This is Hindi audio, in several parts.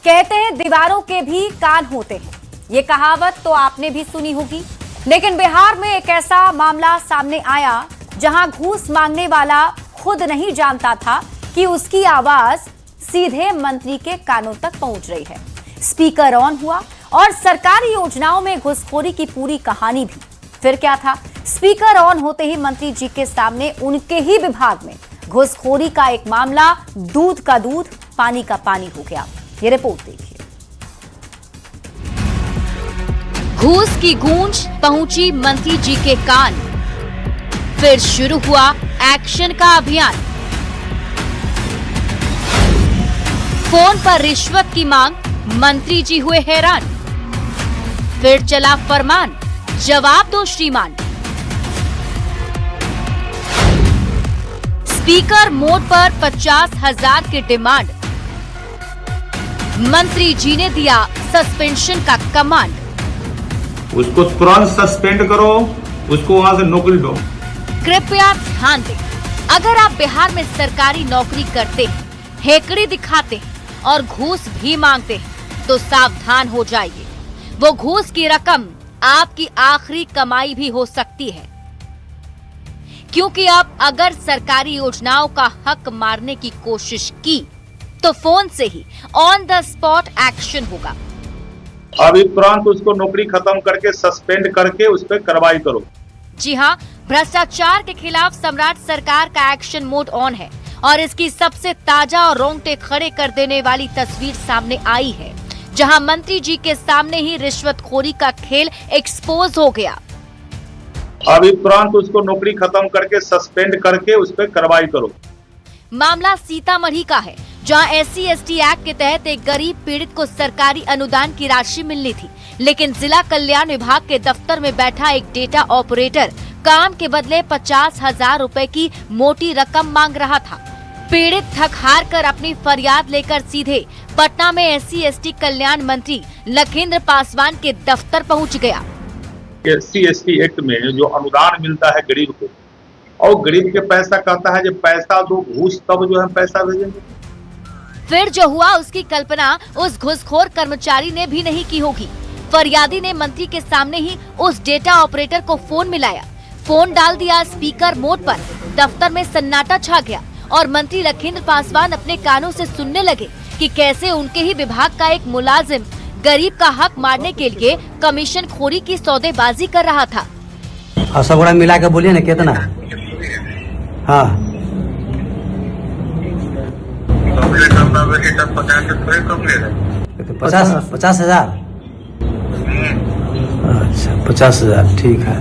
कहते हैं दीवारों के भी कान होते हैं, ये कहावत तो आपने भी सुनी होगी। लेकिन बिहार में एक ऐसा मामला सामने आया जहां घूस मांगने वाला खुद नहीं जानता था कि उसकी आवाज सीधे मंत्री के कानों तक पहुंच रही है। स्पीकर ऑन हुआ और सरकारी योजनाओं में घुसखोरी की पूरी कहानी भी। फिर क्या था, स्पीकर ऑन होते ही मंत्री जी के सामने उनके ही विभाग में घुसखोरी का एक मामला दूध का दूध पानी का पानी हो गया। ये रिपोर्ट देखिए। घूस की गूंज पहुंची मंत्री जी के कान, फिर शुरू हुआ एक्शन का अभियान। फोन पर रिश्वत की मांग, मंत्री जी हुए हैरान। फिर चला फरमान, जवाब दो श्रीमान। स्पीकर मोड पर 50,000 की डिमांड, मंत्री जी ने दिया सस्पेंशन का कमांड। उसको तुरंत सस्पेंड करो, उसको वहां से नौकरी दो। कृपया ध्यान दें, अगर आप बिहार में सरकारी नौकरी करते हैं, हेकड़ी दिखाते हैं और घूस भी मांगते हैं तो सावधान हो जाइए। वो घूस की रकम आपकी आखिरी कमाई भी हो सकती है, क्योंकि अब अगर सरकारी योजनाओं का हक मारने की कोशिश की तो फोन से ही ऑन द स्पॉट एक्शन होगा। अभी तुरंत उसको नौकरी खत्म करके सस्पेंड करके उस पर कार्रवाई करो। जी हाँ, भ्रष्टाचार के खिलाफ सम्राट सरकार का एक्शन मोड ऑन है और इसकी सबसे ताजा और रोंगटे खड़े कर देने वाली तस्वीर सामने आई है, जहां मंत्री जी के सामने ही रिश्वतखोरी का खेल एक्सपोज हो गया। अभी तुरंत उसको नौकरी खत्म करके सस्पेंड करके उस पर कार्रवाई करो। मामला सीतामढ़ी का है, जहां SC/ST एक्ट के तहत एक गरीब पीड़ित को सरकारी अनुदान की राशि मिलनी थी, लेकिन जिला कल्याण विभाग के दफ्तर में बैठा एक डेटा ऑपरेटर काम के बदले 50,000 रुपए की मोटी रकम मांग रहा था। पीड़ित थक हार कर अपनी फरियाद लेकर सीधे पटना में SC/ST कल्याण मंत्री लखींद्र पासवान के दफ्तर पहुंच गया। SC/ST एक्ट में जो अनुदान मिलता है गरीब को, और गरीब के पैसा कहता है जब पैसा दो घूस तब जो है पैसा भेजेंगे। फिर जो हुआ उसकी कल्पना उस घूसखोर कर्मचारी ने भी नहीं की होगी। फरियादी ने मंत्री के सामने ही उस डेटा ऑपरेटर को फोन मिलाया, फोन डाल दिया स्पीकर मोड पर। दफ्तर में सन्नाटा छा गया और मंत्री लखींद्र पासवान अपने कानों से सुनने लगे कि कैसे उनके ही विभाग का एक मुलाजिम गरीब का हक मारने के लिए कमीशन खोरी की सौदेबाजी कर रहा था। और सब मिला के बोलिए ना कितना। हाँ 50,000। अच्छा 50,000 ठीक है।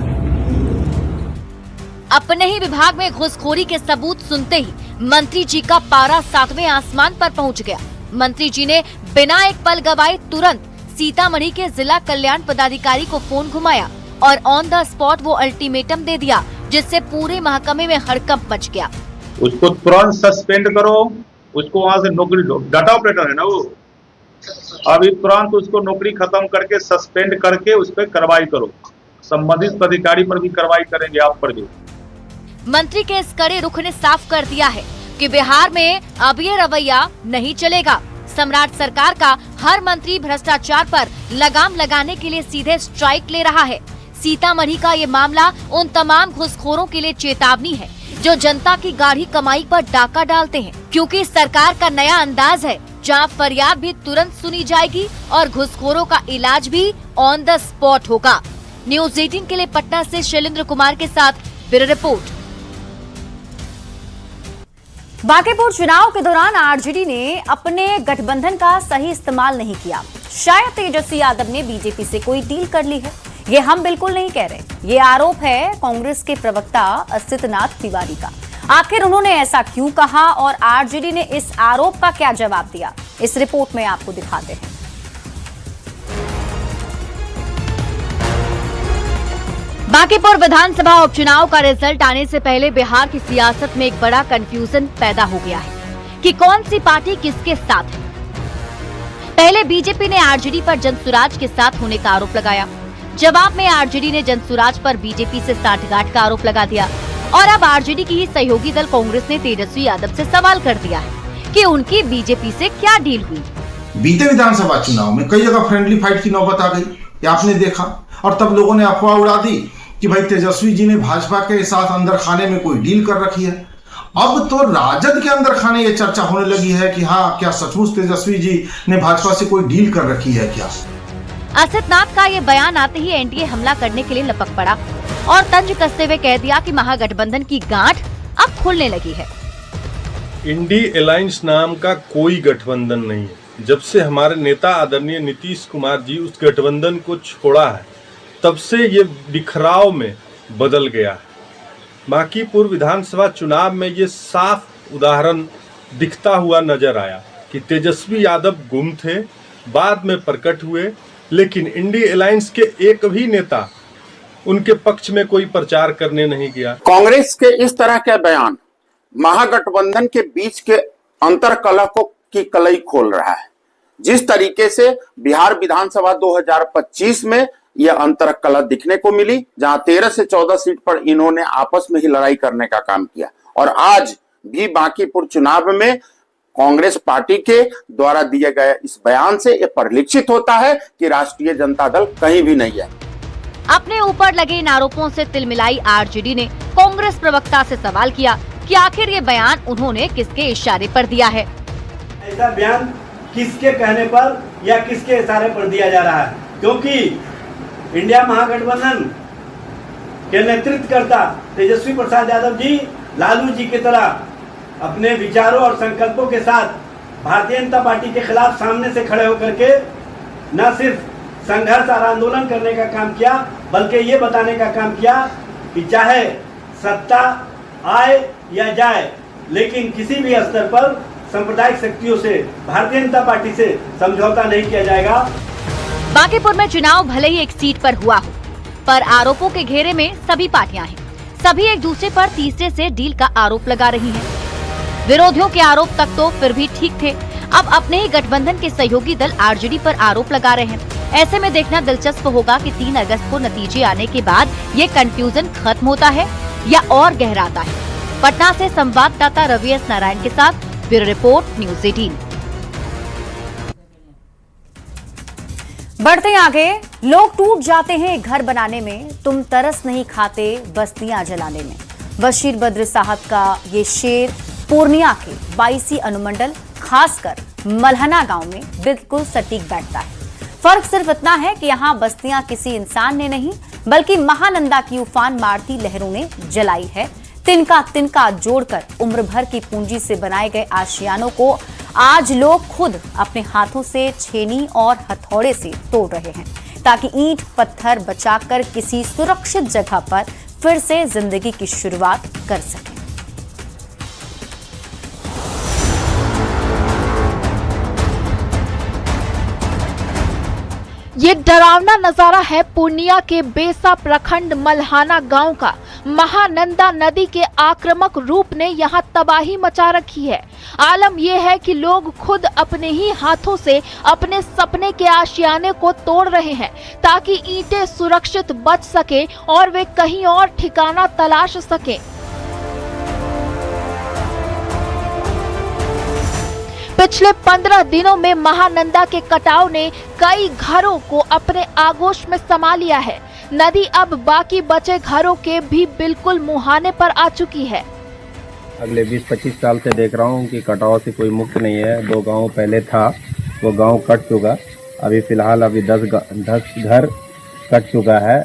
अपने ही विभाग में घुसखोरी के सबूत सुनते ही मंत्री जी का पारा 7वें आसमान पर पहुंच गया। मंत्री जी ने बिना एक पल गवाए तुरंत सीतामढ़ी के जिला कल्याण पदाधिकारी को फोन घुमाया और ऑन द स्पॉट वो अल्टीमेटम दे दिया, जिससे पूरे महकमे में हड़कंप मच गया। उसको तुरंत सस्पेंड करो, उसको वहां से नौकरी दो। डाटा ऑपरेटर है ना वो। अभी तुरंत उसको नौकरी खत्म करके सस्पेंड करके उस पर कार्रवाई करो। संबंधित अधिकारी पर भी कार्रवाई करेंगे, आप पर भी। मंत्री के इस कड़े रुख ने साफ कर दिया है कि बिहार में अब ये रवैया नहीं चलेगा। सम्राट सरकार का हर मंत्री भ्रष्टाचार पर लगाम लगाने के लिए सीधे स्ट्राइक ले रहा है। सीतामढ़ी का ये मामला उन तमाम घुसखोरों के लिए चेतावनी है जो जनता की गाढ़ी कमाई पर डाका डालते हैं, क्योंकि सरकार का नया अंदाज है जहां फरियाद भी तुरंत सुनी जाएगी और घुसखोरों का इलाज भी ऑन द स्पॉट होगा। न्यूज़ 18 के लिए पटना से शैलेंद्र कुमार के साथ ब्यूरो रिपोर्ट। बांकीपुर चुनाव के दौरान आरजेडी ने अपने गठबंधन का सही इस्तेमाल नहीं किया। शायद तेजस्वी यादव ने बीजेपी से कोई डील कर ली है, ये हम बिल्कुल नहीं कह रहे। ये आरोप है कांग्रेस के प्रवक्ता असितनाथ तिवारी का। आखिर उन्होंने ऐसा क्यों कहा और आरजेडी ने इस आरोप का क्या जवाब दिया, इस रिपोर्ट में आपको दिखाते हैं। बांकीपुर विधानसभा उपचुनाव का रिजल्ट आने से पहले बिहार की सियासत में एक बड़ा कंफ्यूजन पैदा हो गया है कि कौन सी पार्टी किसके साथ है। पहले बीजेपी ने आरजेडी पर जनसुराज के साथ होने का आरोप लगाया। जवाब में आरजेडी ने जनसुराज पर बीजेपी से साठगांठ का आरोप लगा दिया और अब आरजेडी की ही सहयोगी दल कांग्रेस ने तेजस्वी यादव से सवाल कर दिया है कि उनकी बीजेपी से क्या डील हुई। बीते विधानसभा चुनाव में कई जगह फ्रेंडली फाइट की नौबत आ गई, ये आपने देखा, और तब लोगों ने अफवाह उड़ा दी कि भाई तेजस्वी जी ने भाजपा के साथ अंदर खाने में कोई डील कर रखी है। अब तो राजद के अंदर खाने ये चर्चा होने लगी है कि हाँ, क्या सचमुच तेजस्वी जी ने भाजपा से कोई डील कर रखी है क्या। असित नाथ का ये बयान आते ही एनडीए हमला करने के लिए लपक पड़ा और तंज कसते हुए कह दिया कि महागठबंधन की गांठ अब खुलने लगी है। इंडी अलायंस नाम का कोई गठबंधन नहीं है। जब से हमारे नेता आदरणीय नीतीश कुमार जी उस गठबंधन को छोड़ा है, तब से ये बिखराव में बदल गया है। बांकीपुर विधानसभा चुनाव में ये साफ उदाहरण दिखता हुआ नजर आया कि तेजस्वी यादव गुम थे, बाद में प्रकट हुए, लेकिन इंडी अलायंस के एक भी नेता उनके पक्ष में कोई प्रचार करने नहीं गया। कांग्रेस के इस तरह के बयान महागठबंधन के बीच के अंतरकलह को की कलई खोल रहा है। जिस तरीके से बिहार विधानसभा 2025 में यह अंतरकलह दिखने को मिली, जहां 13 से 14 सीट पर इन्होंने आपस में ही लड़ाई करने का काम किया, और आज भी बांकीपुर चुनाव में कांग्रेस पार्टी के द्वारा दिए गए इस बयान से यह परिलक्षित होता है कि राष्ट्रीय जनता दल कहीं भी नहीं है। अपने ऊपर लगे इन आरोपों से तिलमिलाई आरजेडी ने कांग्रेस प्रवक्ता से सवाल किया कि आखिर ये बयान उन्होंने किसके इशारे पर दिया है। ऐसा बयान किसके कहने पर या किसके इशारे पर दिया जा रहा है, क्योंकि इंडिया महागठबंधन के नेतृत्वकर्ता तेजस्वी प्रसाद यादव जी लालू जी की तरह अपने विचारों और संकल्पों के साथ भारतीय जनता पार्टी के खिलाफ सामने से खड़े होकर के न सिर्फ संघर्ष और आंदोलन करने का काम किया, बल्कि ये बताने का काम किया कि चाहे सत्ता आए या जाए, लेकिन किसी भी स्तर पर सांप्रदायिक शक्तियों से भारतीय जनता पार्टी से समझौता नहीं किया जाएगा। बांकीपुर में चुनाव भले ही एक सीट पर हुआ हो, पर आरोपों के घेरे में सभी पार्टियां हैं। सभी एक दूसरे पर तीसरे से डील का आरोप लगा रही हैं। विरोधियों के आरोप तक तो फिर भी ठीक थे, अब अपने ही गठबंधन के सहयोगी दल आरजेडी पर आरोप लगा रहे हैं। ऐसे में देखना दिलचस्प होगा कि 3 अगस्त को नतीजे आने के बाद ये कंफ्यूजन खत्म होता है या और गहराता है। पटना से संवाददाता रवि एस नारायण के साथ ब्यूरो रिपोर्ट, न्यूज़ 18। बढ़ते आगे, लोग टूट जाते हैं घर बनाने में, तुम तरस नहीं खाते बस्तियां जलाने में। बशीर बद्र साहब का ये शेर पूर्णिया के 22 अनुमंडल खासकर मल्हना गांव में बिल्कुल सटीक बैठता है। फर्क सिर्फ इतना है कि यहाँ बस्तियां किसी इंसान ने नहीं, बल्कि महानंदा की उफान मारती लहरों ने जलाई है। तिनका तिनका जोड़कर उम्र भर की पूंजी से बनाए गए आशियानों को आज लोग खुद अपने हाथों से छेनी और हथौड़े से तोड़ रहे हैं, ताकि ईंट पत्थर बचाकर किसी सुरक्षित जगह पर फिर से जिंदगी की शुरुआत कर सकें। ये डरावना नजारा है पूर्णिया के बेसा प्रखंड मल्हाना गांव का। महानंदा नदी के आक्रामक रूप ने यहां तबाही मचा रखी है। आलम यह है कि लोग खुद अपने ही हाथों से अपने सपने के आशियाने को तोड़ रहे हैं, ताकि ईंटें सुरक्षित बच सके और वे कहीं और ठिकाना तलाश सके। पिछले 15 दिनों में महानंदा के कटाव ने कई घरों को अपने आगोश में समा लिया है। नदी अब बाकी बचे घरों के भी बिल्कुल मुहाने पर आ चुकी है। अगले 20-25 साल से देख रहा हूँ कि कटाव से कोई मुक्त नहीं है। 2 गांव पहले था, वो गांव कट चुका। अभी फिलहाल 10 घर कट चुका है।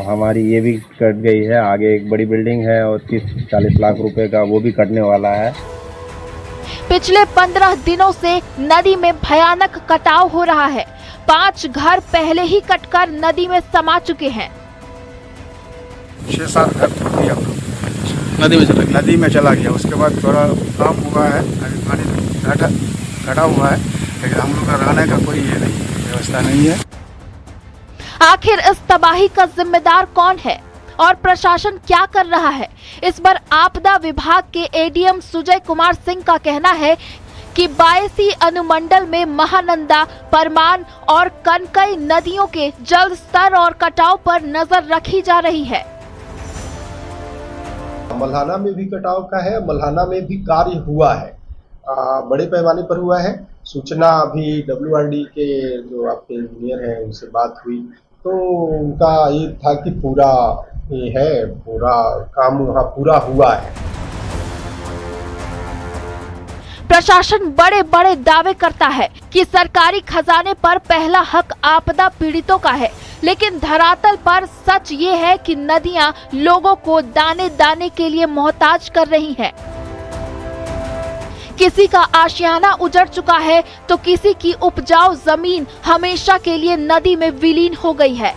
हमारी ये भी कट गई है। आगे एक बड़ी बिल्डिंग है और 30-40 लाख रुपए का वो भी कटने वाला है। पिछले 15 दिनों से नदी में भयानक कटाव हो रहा है। 5 घर पहले ही कटकर नदी में समा चुके हैं। 6-7 घर नदी में चला गया। उसके बाद थोड़ा काम हुआ है, अभी पानी घटा हुआ है, लेकिन हम लोग का रहने का कोई ये नहीं व्यवस्था नहीं है। आखिर इस तबाही का जिम्मेदार कौन है और प्रशासन क्या कर रहा है? इस पर आपदा विभाग के एडीएम सुजय कुमार सिंह का कहना है कि 22 अनुमंडल में महानंदा, परमान और कनकई नदियों के जल स्तर और कटाव पर नजर रखी जा रही है। मल्हाना में भी कटाव का है। मल्हाना में भी कार्य हुआ है, बड़े पैमाने पर हुआ है। सूचना अभी WRD के जो आपके इंजीनियर हैं उनसे बात हुई, तो उनका ये था कि पूरा ये है, पूरा काम वहाँ पूरा हुआ है। प्रशासन बड़े बड़े दावे करता है कि सरकारी खजाने पर पहला हक आपदा पीड़ितों का है, लेकिन धरातल पर सच ये है कि नदियां लोगों को दाने दाने के लिए मोहताज कर रही हैं। किसी का आशियाना उजड़ चुका है तो किसी की उपजाऊ जमीन हमेशा के लिए नदी में विलीन हो गई है।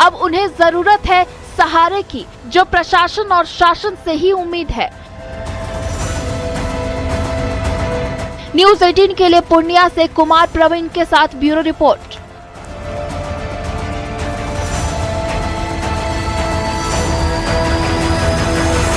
अब उन्हें जरूरत है सहारे की, जो प्रशासन और शासन से ही उम्मीद है। न्यूज़ 18 के लिए पूर्णिया से कुमार प्रवीण के साथ ब्यूरो रिपोर्ट।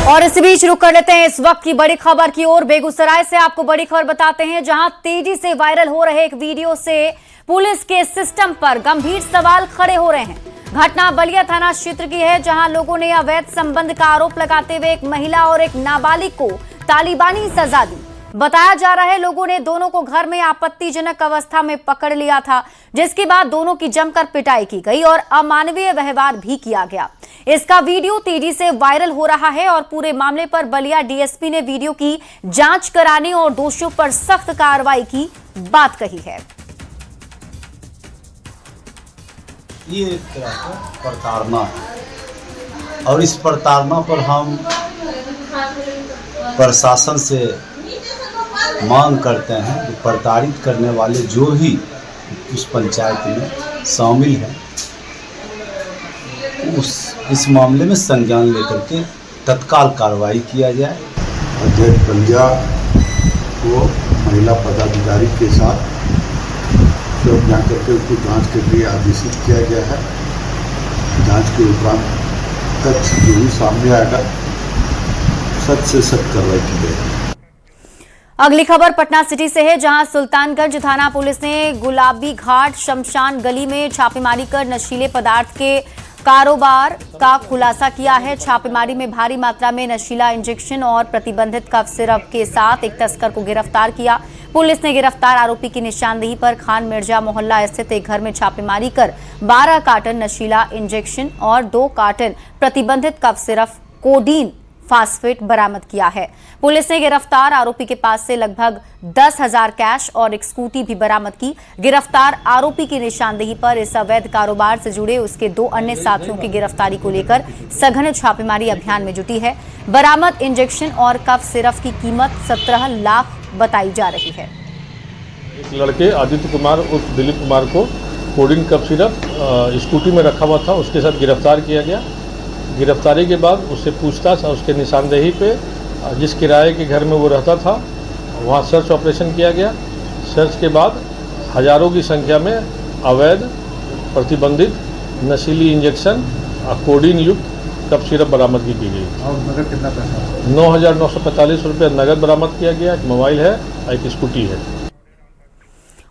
और इस बीच रुक कर लेते हैं इस वक्त की बड़ी खबर की ओर। बेगूसराय से आपको बड़ी खबर बताते हैं, जहां तेजी से वायरल हो रहे एक वीडियो से पुलिस के सिस्टम पर गंभीर सवाल खड़े हो रहे हैं। घटना बलिया थाना क्षेत्र की है, जहां लोगों ने अवैध संबंध का आरोप लगाते हुए एक महिला और एक नाबालिग को तालिबानी सजा दी। बताया जा रहा है लोगों ने दोनों को घर में आपत्तिजनक अवस्था में पकड़ लिया था, जिसके बाद दोनों की जमकर पिटाई की गई और अमानवीय व्यवहार भी किया गया। इसका वीडियो तेजी से वायरल हो रहा है और पूरे मामले पर बलिया डीएसपी ने वीडियो की जांच कराने और दोषियों पर सख्त कार्रवाई की बात कही है। ये एक तरह का प्रताड़ना है और इस प्रताड़ना पर हम प्रशासन से मांग करते हैं कि प्रताड़ित करने वाले जो ही उस पंचायत में शामिल हैं इस मामले में संज्ञान लेकर के तत्काल कार्रवाई किया जाए। अध्यक्ष पंजा को महिला पदाधिकारी के साथ सब जाकर के उसको जांच के लिए आदेशित किया गया है। जांच के उपरांत तथ्य जो भी सामने आएगा सख्त से सख्त कार्रवाई की जाएगी। अगली खबर पटना सिटी से है, जहां सुल्तानगंज थाना पुलिस ने गुलाबी घाट शमशान गली में छापेमारी कर नशीले पदार्थ के कारोबार का खुलासा किया है। छापेमारी में भारी मात्रा में नशीला इंजेक्शन और प्रतिबंधित कफ सिरप के साथ एक तस्कर को गिरफ्तार किया। पुलिस ने गिरफ्तार आरोपी की निशानदेही पर खान मिर्जा मोहल्ला स्थित एक घर में छापेमारी कर 12 कार्टन नशीला इंजेक्शन और 2 कार्टन प्रतिबंधित कफ सिरप कोडीन फास्फेट बरामद किया है। पुलिस ने गिरफ्तार आरोपी के पास से लगभग 10,000 कैश और एक स्कूटी भी बरामद की। गिरफ्तार आरोपी की निशानदेही पर इस अवैध कारोबार से जुड़े उसके 2 अन्य साथियों की गिरफ्तारी को लेकर सघन छापेमारी अभियान में जुटी है। बरामद इंजेक्शन और कफ सिरप की कीमत 17 लाख बताई जा रही है। एक लड़के आदित्य कुमार उर्फ दिलीप कुमार को कोडिन कफ सिरप स्कूटी में रखा हुआ था, उसके साथ गिरफ्तार किया गया। गिरफ्तारी के बाद उससे पूछताछ और उसके निशानदेही पे जिस किराए के घर में वो रहता था वहाँ सर्च ऑपरेशन किया गया। सर्च के बाद हजारों की संख्या में अवैध प्रतिबंधित नशीली इंजेक्शन कोडीन युक्त कफ सिरप बरामदगी की गई। और नगद कितना पैसा? 9,945 रुपये नगद बरामद किया गया। एक मोबाइल है, एक स्कूटी है।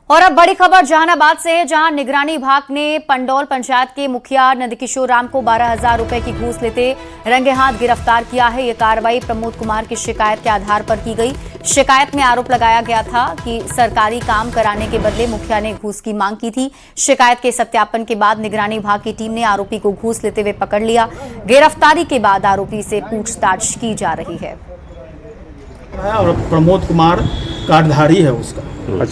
और अब बड़ी खबर जहानाबाद से है, जहां निगरानी विभाग ने पंडौल पंचायत के मुखिया नंदकिशोर राम को 12,000 रुपए की घूस लेते रंगे हाथ गिरफ्तार किया है। यह कार्रवाई प्रमोद कुमार की शिकायत के आधार पर की गई। शिकायत में आरोप लगाया गया था कि सरकारी काम कराने के बदले मुखिया ने घूस की मांग की थी। शिकायत के सत्यापन के बाद निगरानी विभाग की टीम ने आरोपी को घूस लेते हुए पकड़ लिया। गिरफ्तारी के बाद आरोपी से पूछताछ की जा रही है। और प्रमोद कुमार कार्डधारी है उसका,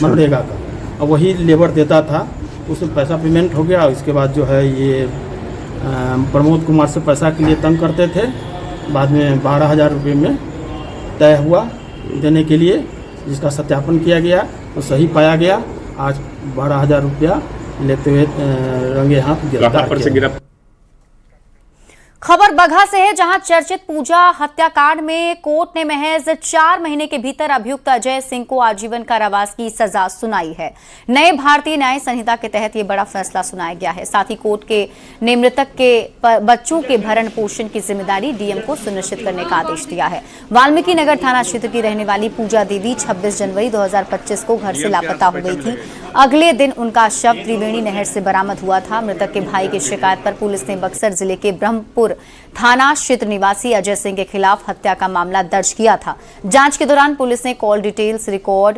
मनरेगा का, और वही लेबर देता था। उसमें पैसा पेमेंट हो गया। इसके बाद जो है ये प्रमोद कुमार से पैसा के लिए तंग करते थे। बाद में 12,000 रुपये में तय हुआ देने के लिए, जिसका सत्यापन किया गया तो सही पाया गया। आज 12,000 रुपया लेते हुए रंगे हाथ गिरफ्तार किया। खबर बगहा से है, जहां चर्चित पूजा हत्याकांड में कोर्ट ने महज 4 महीने के भीतर अभियुक्त अजय सिंह को आजीवन कारावास की सजा सुनाई है। नए भारतीय न्याय संहिता के तहत यह बड़ा फैसला सुनाया गया है। साथ ही कोर्ट ने मृतक के बच्चों के भरण पोषण की जिम्मेदारी डीएम को सुनिश्चित करने का आदेश दिया है। वाल्मीकि नगर थाना क्षेत्र की रहने वाली पूजा देवी 26 जनवरी 2025 को घर से लापता हो गई थी। अगले दिन उनका शव त्रिवेणी नहर से बरामद हुआ था। मृतक के भाई की शिकायत पर पुलिस ने बक्सर जिले के ब्रह्मपुर थाना क्षेत्र निवासी अजय सिंह के खिलाफ हत्या का मामला दर्ज किया था। जांच के दौरान पुलिस ने call details record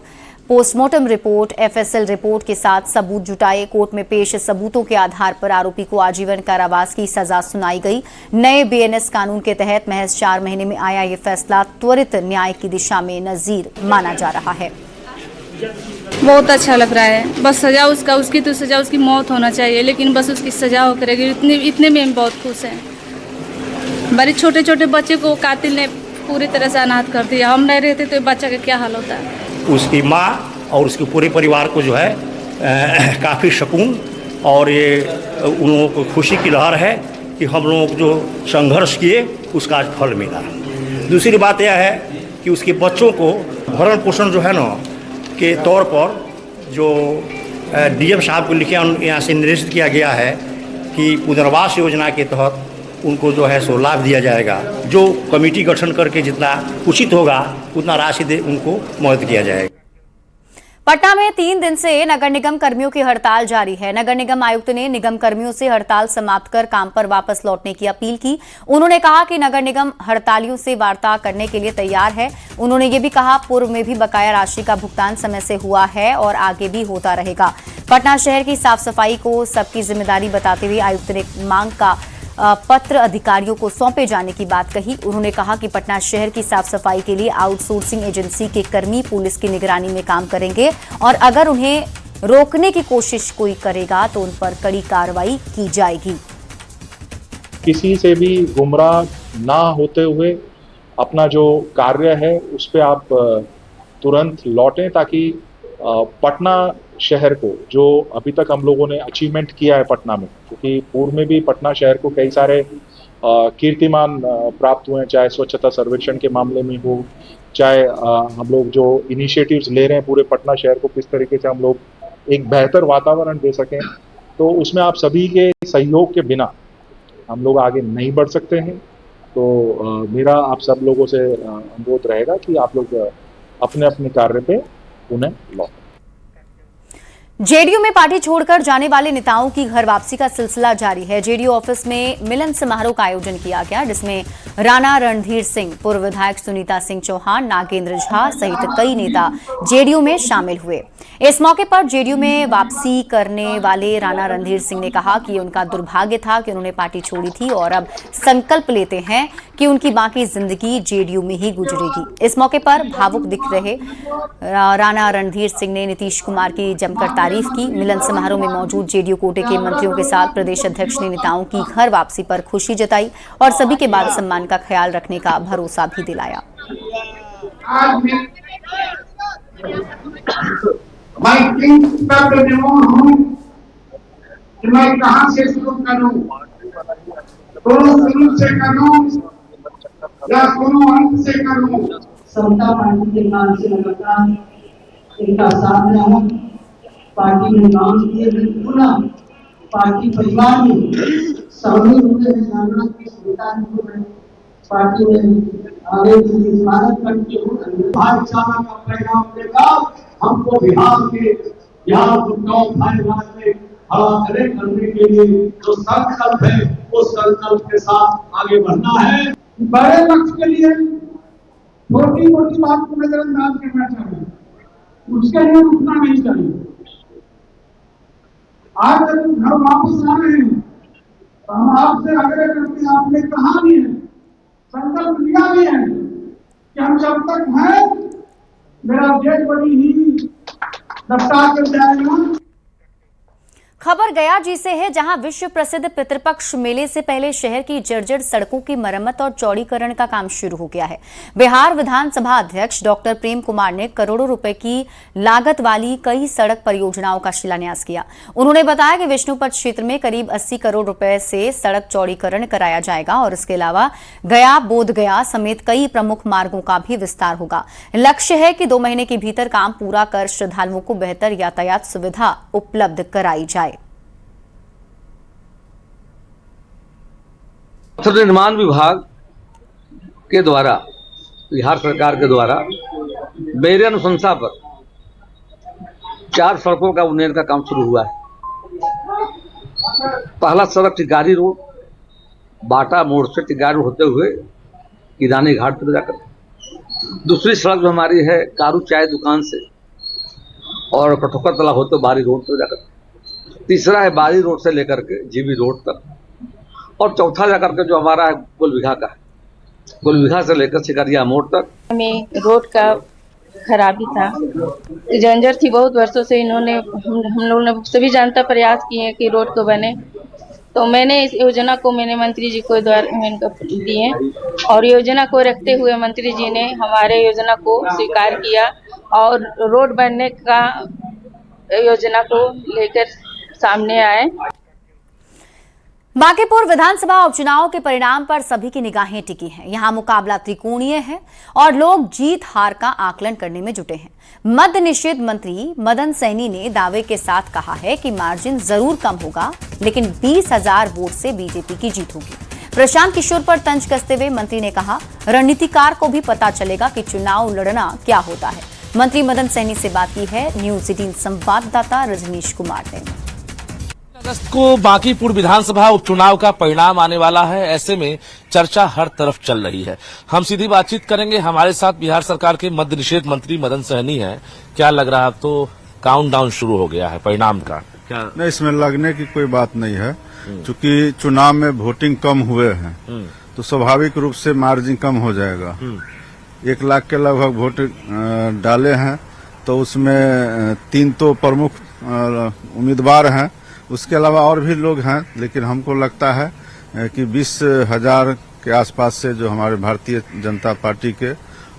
postmortem report, FSL report के साथ सबूत जुटाए। कोर्ट में पेश सबूतों के आधार पर आरोपी को आजीवन कारावास की सजा सुनाई गई। नए बीएनएस कानून के तहत महज 4 महीने में आया ये फैसला त्वरित न्याय की दिशा में नजीर माना जा रहा है। बहुत अच्छा लग रहा है। बस सजा उसकी तो सजा उसकी मौत होना चाहिए, लेकिन बस उसकी सजा हो करेगी इतने में हम बहुत खुश हैं। बड़े छोटे छोटे बच्चे को कातिल ने पूरी तरह से अनाथ कर दिया। हम नहीं रहते तो बच्चा का क्या हाल होता है। उसकी माँ और उसके पूरे परिवार को जो है काफ़ी सुकून और ये उन लोगों को खुशी की लहर है कि हम लोगों को जो संघर्ष किए उसका आज फल मिला। दूसरी बात यह है कि उसके बच्चों को भरण पोषण जो है ना के तौर पर जो डीएम साहब को लिखे यहाँ से निर्देशित किया गया है कि पुनर्वास योजना के तहत उनको जो है सो लाभ दिया जाएगा। जो कमेटी गठन करके जितना उचित होगा उतना राशि दे उनको मदद किया जाएगा। पटना में 3 दिन से नगर निगम कर्मियों की हड़ताल जारी है। नगर निगम आयुक्त ने निगम कर्मियों से हड़ताल समाप्त कर काम पर वापस लौटने की अपील की। उन्होंने कहा कि नगर निगम हड़तालियों से वार्ता करने के लिए तैयार है। उन्होंने ये भी कहा पूर्व में भी बकाया राशि का भुगतान समय से हुआ है और आगे भी होता रहेगा। पटना शहर की साफ सफाई को सबकी जिम्मेदारी बताते हुए आयुक्त ने मांग का पत्र अधिकारियों को सौंपे जाने की बात कही। उन्होंने कहा कि पटना शहर की साफ सफाई के लिए आउटसोर्सिंग एजेंसी के कर्मी पुलिस की निगरानी में काम करेंगे और अगर उन्हें रोकने की कोशिश कोई करेगा तो उन पर कड़ी कार्रवाई की जाएगी। किसी से भी गुमराह ना होते हुए अपना जो कार्य है उस पर आप तुरंत लौटें ताकि पटना शहर को जो अभी तक हम लोगों ने अचीवमेंट किया है पटना में, क्योंकि पूर्व में भी पटना शहर को कई सारे कीर्तिमान प्राप्त हुए हैं, चाहे स्वच्छता सर्वेक्षण के मामले में हो, चाहे हम लोग जो इनिशिएटिव्स ले रहे हैं पूरे पटना शहर को किस तरीके से हम लोग एक बेहतर वातावरण दे सकें, तो उसमें आप सभी के सहयोग के बिना हम लोग आगे नहीं बढ़ सकते हैं। तो मेरा आप सब लोगों से अनुरोध रहेगा कि आप लोग अपने अपने कार्य पे पुनः लौटें। जेडीयू में पार्टी छोड़कर जाने वाले नेताओं की घर वापसी का सिलसिला जारी है। जेडीयू ऑफिस में मिलन समारोह का आयोजन किया गया, जिसमें राणा रणधीर सिंह, पूर्व विधायक सुनीता सिंह चौहान, नागेंद्र झा सहित कई नेता जेडीयू में शामिल हुए। इस मौके पर जेडीयू में वापसी करने वाले राणा रणधीर सिंह ने कहा कि उनका दुर्भाग्य था कि उन्होंने पार्टी छोड़ी थी और अब संकल्प लेते हैं कि उनकी बाकी जिंदगी जेडीयू में ही गुजरेगी। इस मौके पर भावुक दिख रहे राणा रणधीर सिंह ने नीतीश कुमार की जमकर तारीफ की। मिलन समारोह में मौजूद जेडीयू कोटे के मंत्रियों के साथ प्रदेश अध्यक्ष ने नेताओं की घर वापसी पर खुशी जताई और सभी के बाद सम्मान का ख्याल रखने का भरोसा भी दिलाया। मैं कहां से शुरू करूं, शुरू से करूं या अंत से करूं। समता पार्टी के नाम से लगातार इनका साथ रहा, पार्टी में काम किए, पार्टी परिवार में शामिल हुए हैं, की सुविधा है, पार्टी में आगे की स्वागत करते हुए भाईचारा का पैगाम देकर हमको बिहार के भाई करने के लिए जो संकल्प है उस संकल्प के साथ आगे बढ़ना है। बड़े लक्ष्य के लिए छोटी मोटी बात को नजरअंदाज करना चाहिए, उसके लिए रुकना नहीं चाहिए। आज जब घर वापस आ रहे हैं तो हम आपसे आग्रह करते हैं, आपने कहा भी है, संकल्प लिया भी है कि हम जब तक हैं मेरा देश बड़ी ही रफ्तार कर जाएगा। खबर गयाजी से है, जहां विश्व प्रसिद्ध पितृपक्ष मेले से पहले शहर की जर्जर सड़कों की मरम्मत और चौड़ीकरण का काम शुरू हो गया है। बिहार विधानसभा अध्यक्ष डॉक्टर प्रेम कुमार ने करोड़ों रुपए की लागत वाली कई सड़क परियोजनाओं का शिलान्यास किया। उन्होंने बताया कि विष्णुपद क्षेत्र में करीब 80 करोड़ रुपए से सड़क चौड़ीकरण कराया जाएगा और इसके अलावा गया बोध गया समेत कई प्रमुख मार्गों का भी विस्तार होगा। लक्ष्य है कि 2 महीने के भीतर काम पूरा कर श्रद्धालुओं को बेहतर यातायात सुविधा उपलब्ध कराई जाए। पथ निर्माण विभाग के द्वारा, बिहार सरकार के द्वारा मेरी अनुशंसा पर 4 सड़कों का उन्नयन का काम शुरू हुआ है। पहला सड़क टिकारी रोड, बाटा मोड़ से टिकारी रोड होते हुए किरानी घाट तक जाकर, दूसरी सड़क जो हमारी है कारू चाय दुकान से और कठोकर तला होते बारी रोड तक जाकर, तीसरा है बारी रोड से लेकर के जीबी रोड तक, और चौथा जाकर के जो हमारा है गुलबिघा का, गुलबिघा से लेकर सिकरिया मोड़ तक में रोड का खराबी था, जंजर थी बहुत वर्षों से। इन्होंने हम लोगों ने सभी जानता प्रयास किए कि रोड को बने, तो मैंने इस योजना को मैंने मंत्री जी को द्वारा दिए और योजना को रखते हुए मंत्री जी ने हमारे योजना को स्वीकार किया और रोड बनने का योजना को लेकर सामने आए। बांकीपुर विधानसभा उपचुनाव के परिणाम पर सभी की निगाहें टिकी हैं। यहां मुकाबला त्रिकोणीय है और लोग जीत हार का आकलन करने में जुटे हैं। मद्य निषेध मंत्री मदन सैनी ने दावे के साथ कहा है कि मार्जिन जरूर कम होगा, लेकिन 20,000 वोट से बीजेपी की जीत होगी। प्रशांत किशोर पर तंज कसते हुए मंत्री ने कहा, रणनीतिकार को भी पता चलेगा कि चुनाव लड़ना क्या होता है। मंत्री मदन सैनी से बात की है न्यूज 18 संवाददाता रजनीश कुमार ने। अगस्त को बांकीपुर विधानसभा उपचुनाव का परिणाम आने वाला है। ऐसे में चर्चा हर तरफ चल रही है। हम सीधी बातचीत करेंगे। हमारे साथ बिहार सरकार के मद्य निषेध मंत्री मदन सहनी हैं। क्या लग रहा है, अब तो काउंटडाउन शुरू हो गया है परिणाम का? क्या नहीं, इसमें लगने की कोई बात नहीं है, क्योंकि चुनाव में वोटिंग कम हुए हैं तो स्वाभाविक रूप से मार्जिन कम हो जाएगा। 1 लाख के लगभग वोट डाले हैं, तो उसमें 3 तो प्रमुख उम्मीदवार हैं, उसके अलावा और भी लोग हैं, लेकिन हमको लगता है कि 20,000 के आसपास से जो हमारे भारतीय जनता पार्टी के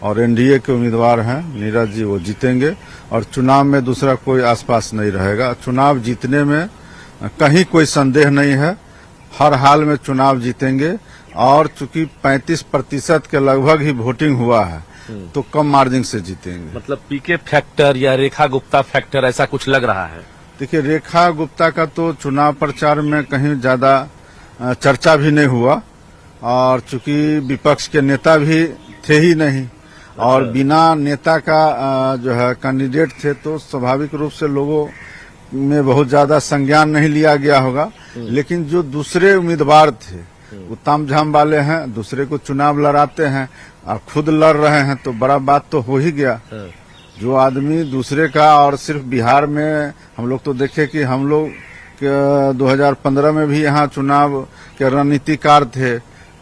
और एनडीए के उम्मीदवार हैं नीरज जी, वो जीतेंगे और चुनाव में दूसरा कोई आसपास नहीं रहेगा। चुनाव जीतने में कहीं कोई संदेह नहीं है, हर हाल में चुनाव जीतेंगे। और चूंकि 35% के लगभग ही वोटिंग हुआ है तो कम मार्जिन से जीतेंगे। मतलब पीके फैक्टर या रेखा गुप्ता फैक्टर ऐसा कुछ लग रहा है? देखिए, रेखा गुप्ता का तो चुनाव प्रचार में कहीं ज्यादा चर्चा भी नहीं हुआ और चूंकि विपक्ष के नेता भी थे ही नहीं और बिना नेता का जो है कैंडिडेट थे, तो स्वाभाविक रूप से लोगों में बहुत ज्यादा संज्ञान नहीं लिया गया होगा। लेकिन जो दूसरे उम्मीदवार थे वो तामझाम वाले हैं, दूसरे को चुनाव लड़ाते हैं और खुद लड़ रहे हैं, तो बड़ा बात तो हो ही गया। जो आदमी दूसरे का, और सिर्फ बिहार में हम लोग तो देखे कि हम लोग 2015 में भी यहाँ चुनाव के रणनीतिकार थे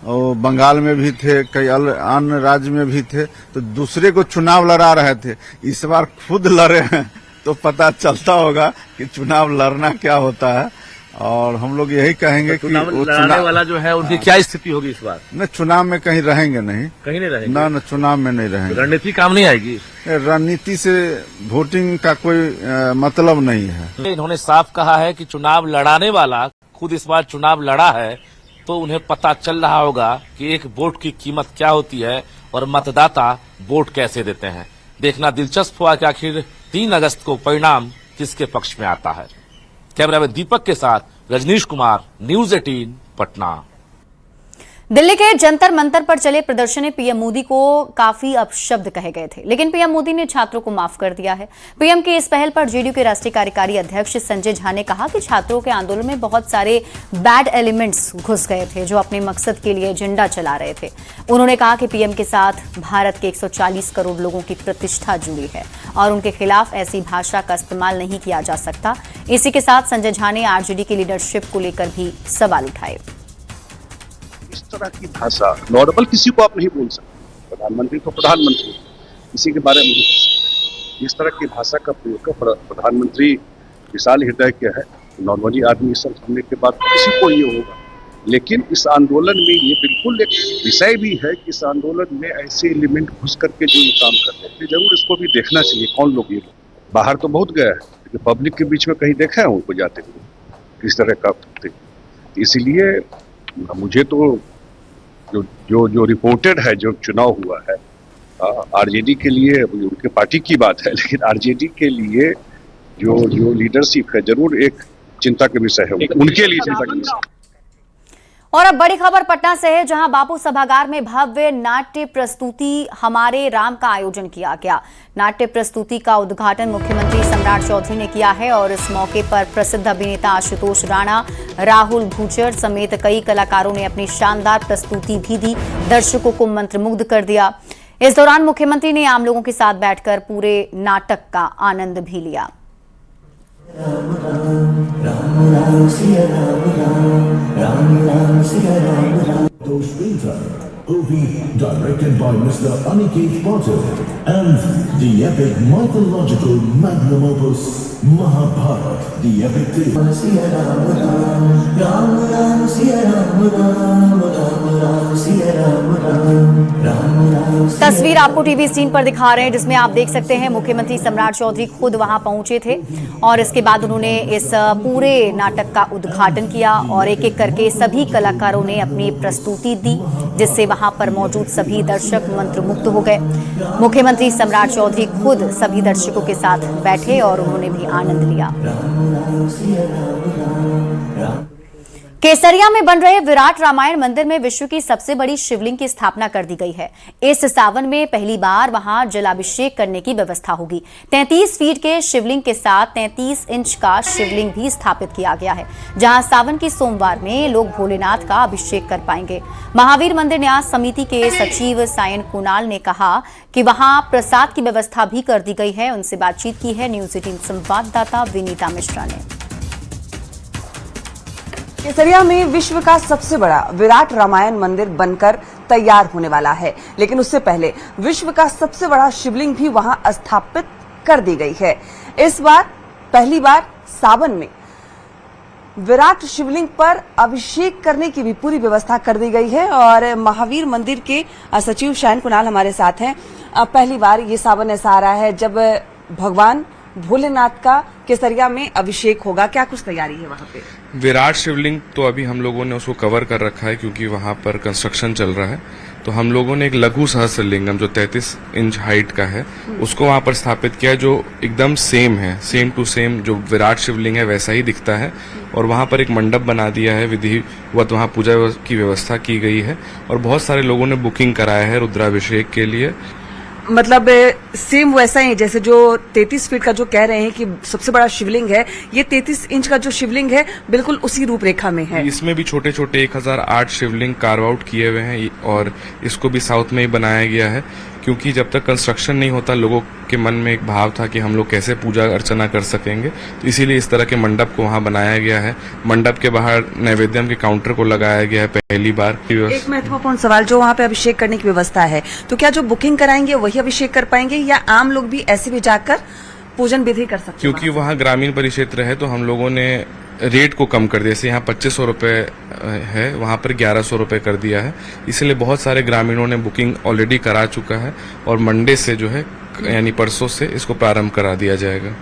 और बंगाल में भी थे, कई अन्य राज्य में भी थे, तो दूसरे को चुनाव लड़ा रहे थे। इस बार खुद लड़े हैं तो पता चलता होगा कि चुनाव लड़ना क्या होता है। और हम लोग यही कहेंगे कि लड़ने वाला जो है उनकी क्या स्थिति होगी इस बार? न चुनाव में कहीं रहेंगे नहीं, कहीं नहीं रहेंगे, न चुनाव में नहीं रहेंगे। रणनीति काम नहीं आएगी? रणनीति से वोटिंग का कोई मतलब नहीं है। इन्होंने साफ कहा है कि चुनाव लड़ाने वाला खुद इस बार चुनाव लड़ा है, तो उन्हें पता चल रहा होगा कि एक वोट की कीमत क्या होती है और मतदाता वोट कैसे देते हैं। देखना दिलचस्प हुआ कि आखिर 3 अगस्त को परिणाम किसके पक्ष में आता है। कैमरामैन दीपक के साथ रजनीश कुमार, न्यूज 18 पटना। दिल्ली के जंतर मंतर पर चले प्रदर्शन में पीएम मोदी को काफी अपशब्द कहे गए थे, लेकिन पीएम मोदी ने छात्रों को माफ कर दिया है। पीएम की इस पहल पर जेडीयू के राष्ट्रीय कार्यकारी अध्यक्ष संजय झा ने कहा कि छात्रों के आंदोलन में बहुत सारे बैड एलिमेंट्स घुस गए थे जो अपने मकसद के लिए एजेंडा चला रहे थे। उन्होंने कहा कि पीएम के साथ भारत के 140 करोड़ लोगों की प्रतिष्ठा जुड़ी है और उनके खिलाफ ऐसी भाषा का इस्तेमाल नहीं किया जा सकता। इसी के साथ संजय झा ने आरजेडी की लीडरशिप को लेकर भी सवाल उठाए। इस तरह की भाषा नॉर्मल किसी को आप नहीं बोल सकते, प्रधानमंत्री तो प्रधानमंत्री, किसी के बारे में नहीं कह सकते। इस तरह की भाषा का प्रयोग प्रधानमंत्री विशाल हृदय के है, नॉर्मली आदमी सब सुनने के बाद किसी को ये होगा। लेकिन इस आंदोलन में ये बिल्कुल एक विषय भी है कि इस आंदोलन में ऐसे एलिमेंट घुस करके जो ये काम कर रहे थे, जरूर इसको भी देखना चाहिए कौन लोग ये लोग। बाहर तो बहुत गया है, लेकिन पब्लिक के बीच में कहीं देखा है उनको जाते हुए इस तरह का करते। इसीलिए मुझे तो जो रिपोर्टेड है, जो चुनाव हुआ है आरजेडी के लिए, उनके पार्टी की बात है, लेकिन आरजेडी के लिए जो लीडरशिप है जरूर एक चिंता का विषय है, उनके लिए चिंता का विषय। और अब बड़ी खबर पटना से है, जहां बापू सभागार में भव्य नाट्य प्रस्तुति हमारे राम का आयोजन किया गया। नाट्य प्रस्तुति का उद्घाटन मुख्यमंत्री सम्राट चौधरी ने किया है और इस मौके पर प्रसिद्ध अभिनेता आशुतोष राणा, राहुल भूचर समेत कई कलाकारों ने अपनी शानदार प्रस्तुति भी दी, दर्शकों को मंत्रमुग्ध कर दिया। इस दौरान मुख्यमंत्री ने आम लोगों के साथ बैठकर पूरे नाटक का आनंद भी लिया। Directed by Mr. Aniket Patil and the epic mythological magnum opus Mahabharata, the epic tale. तस्वीर आपको टीवी स्क्रीन पर दिखा रहे हैं जिसमें आप देख सकते हैं मुख्यमंत्री सम्राट चौधरी खुद वहां पहुंचे थे और इसके बाद उन्होंने इस पूरे नाटक का उद्घाटन किया और एक एक करके सभी कलाकारों ने अपनी प्रस्तुति दी जिससे वहां पर मौजूद सभी दर्शक मंत्रमुग्ध हो गए। मुख्यमंत्री सम्राट चौधरी खुद सभी दर्शकों के साथ बैठे और उन्होंने भी आनंद लिया। केसरिया में बन रहे विराट रामायण मंदिर में विश्व की सबसे बड़ी शिवलिंग की स्थापना कर दी गई है। इस सावन में पहली बार वहां जलाभिषेक करने की व्यवस्था होगी। 33 फीट के शिवलिंग के साथ 33 इंच का शिवलिंग भी स्थापित किया गया है, जहां सावन की सोमवार में लोग भोलेनाथ का अभिषेक कर पाएंगे। महावीर मंदिर न्यास समिति के सचिव सायन कुणाल ने कहा कि वहां प्रसाद की व्यवस्था भी कर दी गई है। उनसे बातचीत की है न्यूज 18 संवाददाता विनीता मिश्रा ने। केसरिया में विश्व का सबसे बड़ा विराट रामायण मंदिर बनकर तैयार होने वाला है, लेकिन उससे पहले विश्व का सबसे बड़ा शिवलिंग भी वहां स्थापित कर दी गई है। इस बार पहली बार सावन में विराट शिवलिंग पर अभिषेक करने की भी पूरी व्यवस्था कर दी गई है और महावीर मंदिर के सचिव शायन कुणाल हमारे साथ हैं। पहली बार ये सावन ऐसा आ रहा है जब भगवान भोलेनाथ का केसरिया में अभिषेक होगा, क्या कुछ तैयारी है वहां पे? विराट शिवलिंग तो अभी हम लोगों ने उसको कवर कर रखा है क्योंकि वहां पर कंस्ट्रक्शन चल रहा है, तो हम लोगों ने एक लघु सहस्रलिंगम जो 33 इंच हाइट का है उसको वहां पर स्थापित किया, जो एकदम सेम है, सेम टू सेम जो विराट शिवलिंग है वैसा ही दिखता है। और वहां पर एक मंडप बना दिया है, विधिवत वहां पूजा की व्यवस्था की गई है और बहुत सारे लोगों ने बुकिंग कराया है रुद्राभिषेक के लिए। मतलब सेम वैसा ही जैसे जो 33 फीट का जो कह रहे हैं कि सबसे बड़ा शिवलिंग है, ये 33 इंच का जो शिवलिंग है बिल्कुल उसी रूपरेखा में है। इसमें भी छोटे छोटे 1008 शिवलिंग कार्व आउट किए हुए हैं और इसको भी साउथ में ही बनाया गया है क्योंकि जब तक कंस्ट्रक्शन नहीं होता लोगों के मन में एक भाव था कि हम लोग कैसे पूजा अर्चना कर सकेंगे, तो इसीलिए इस तरह के मंडप को वहां बनाया गया है। मंडप के बाहर नैवेद्यम के काउंटर को लगाया गया है पहली बार। एक महत्वपूर्ण सवाल, जो वहां पे अभिषेक करने की व्यवस्था है, तो क्या जो बुकिंग कराएंगे वही अभिषेक कर पाएंगे या आम लोग भी ऐसे भी जाकर पूजन विधि कर सकते हैं? क्योंकि वहाँ ग्रामीण परिक्षेत्र है तो हम लोगों ने रेट को कम कर दिया। जैसे यहाँ 2500 रुपए है, वहाँ पर 1100 रुपए कर दिया है, इसलिए बहुत सारे ग्रामीणों ने बुकिंग ऑलरेडी करा चुका है और मंडे से जो है यानी परसों से इसको प्रारंभ करा दिया जाएगा।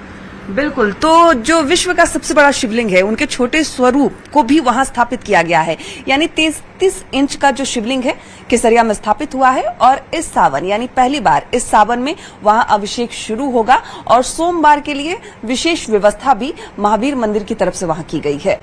बिल्कुल, तो जो विश्व का सबसे बड़ा शिवलिंग है उनके छोटे स्वरूप को भी वहां स्थापित किया गया है, यानी 33 इंच का जो शिवलिंग है केसरिया में स्थापित हुआ है और इस सावन यानी पहली बार इस सावन में वहां अभिषेक शुरू होगा और सोमवार के लिए विशेष व्यवस्था भी महावीर मंदिर की तरफ से वहां की गई है।